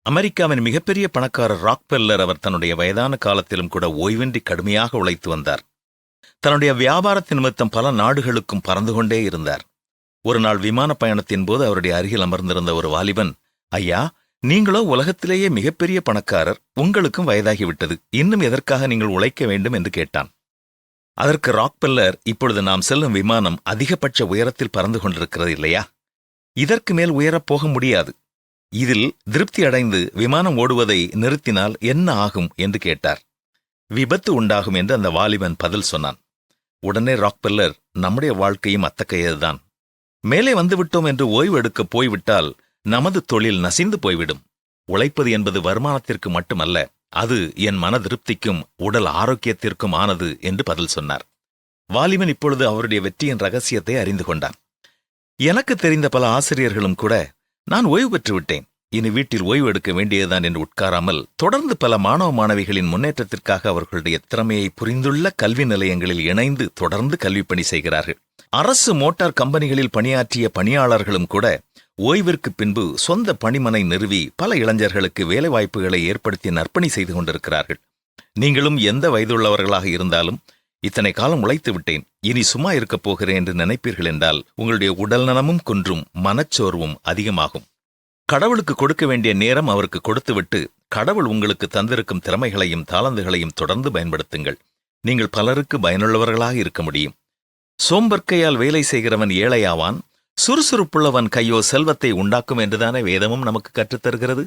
அமெரிக்காவின் மிகப்பெரிய பணக்காரர் ராக்பெல்லர் அவர் தன்னுடைய வயதான காலத்திலும் கூட ஓய்வின்றி கடுமையாக உழைத்து வந்தார். தன்னுடைய வியாபாரத்தின் நிமித்தம் பல நாடுகளுக்கும் பறந்து கொண்டே இருந்தார். ஒரு நாள் விமான பயணத்தின் போது அவருடைய அருகில் அமர்ந்திருந்த ஒரு வாலிபன், ஐயா, நீங்களோ உலகத்திலேயே மிகப்பெரிய பணக்காரர், உங்களுக்கும் வயதாகிவிட்டது, இன்னும் எதற்காக நீங்கள் உழைக்க வேண்டும் என்று கேட்டான். அதற்கு ராக்பெல்லர், இப்பொழுது நாம் செல்லும் விமானம் அதிகபட்ச உயரத்தில் பறந்து கொண்டிருக்கிறது இல்லையா? இதற்கு மேல் உயரப் போக முடியாது. இதில் திருப்தி அடைந்து விமானம் ஓடுவதை நிறுத்தினால் என்ன ஆகும் என்று கேட்டார். விபத்து உண்டாகும் என்று அந்த வாலிபன் பதில் சொன்னான். உடனே ராக்பெல்லர், நம்முடைய வாழ்க்கையும் அத்தகையதுதான். மேலே வந்துவிட்டோம் என்று ஓய்வு எடுக்கப் போய்விட்டால் நமது தொழில் நசிந்து போய்விடும். உழைப்பது என்பது வருமானத்திற்கு மட்டுமல்ல, அது என் மன திருப்திக்கும் உடல் ஆரோக்கியத்திற்கும் ஆனது என்று பதில் சொன்னார். வாலிபன் இப்பொழுது அவருடைய வெற்றியின் ரகசியத்தை அறிந்து கொண்டான். எனக்கு தெரிந்த பல ஆசிரியர்களும் கூட, நான் ஓய்வு பெற்றுவிட்டேன், இனி வீட்டில் ஓய்வு எடுக்க வேண்டியதுதான் என்று உட்காராமல் தொடர்ந்து பல மாணவ மாணவிகளின் முன்னேற்றத்திற்காக அவர்களுடைய திறமையை புரிந்துள்ள கல்வி நிலையங்களில் இணைந்து தொடர்ந்து கல்விப்பணி செய்கிறார்கள். அரசு மோட்டார் கம்பெனிகளில் பணியாற்றிய பணியாளர்களும் கூட ஓய்விற்கு பின்பு சொந்த பணிமனை நிறுவி பல இளைஞர்களுக்கு வேலைவாய்ப்புகளை ஏற்படுத்தி நற்பணி செய்து கொண்டிருக்கிறார்கள். நீங்களும் எந்த வயதுள்ளவர்களாக இருந்தாலும், இத்தனை காலம் உழைத்து விட்டேன், இனி சும்மா இருக்கப் போகிறேன் என்று நினைப்பீர்கள் என்றால் உங்களுடைய உடல் நலமும் குன்றும், மனச்சோர்வும் அதிகமாகும். கடவுளுக்கு கொடுக்க வேண்டிய நேரம் அவருக்கு கொடுத்துவிட்டு கடவுள் உங்களுக்கு தந்திருக்கும் திறமைகளையும் தாளந்துகளையும் தொடர்ந்து பயன்படுத்துங்கள். நீங்கள் பலருக்கு பயனுள்ளவர்களாக இருக்க முடியும். சோம்பற்கையால் வேலை செய்கிறவன் ஏழையாவான், சுறுசுறுப்புள்ளவன் கையோ செல்வத்தை உண்டாக்கும் என்றுதானே வேதமும் நமக்கு கற்றுத்தருகிறது.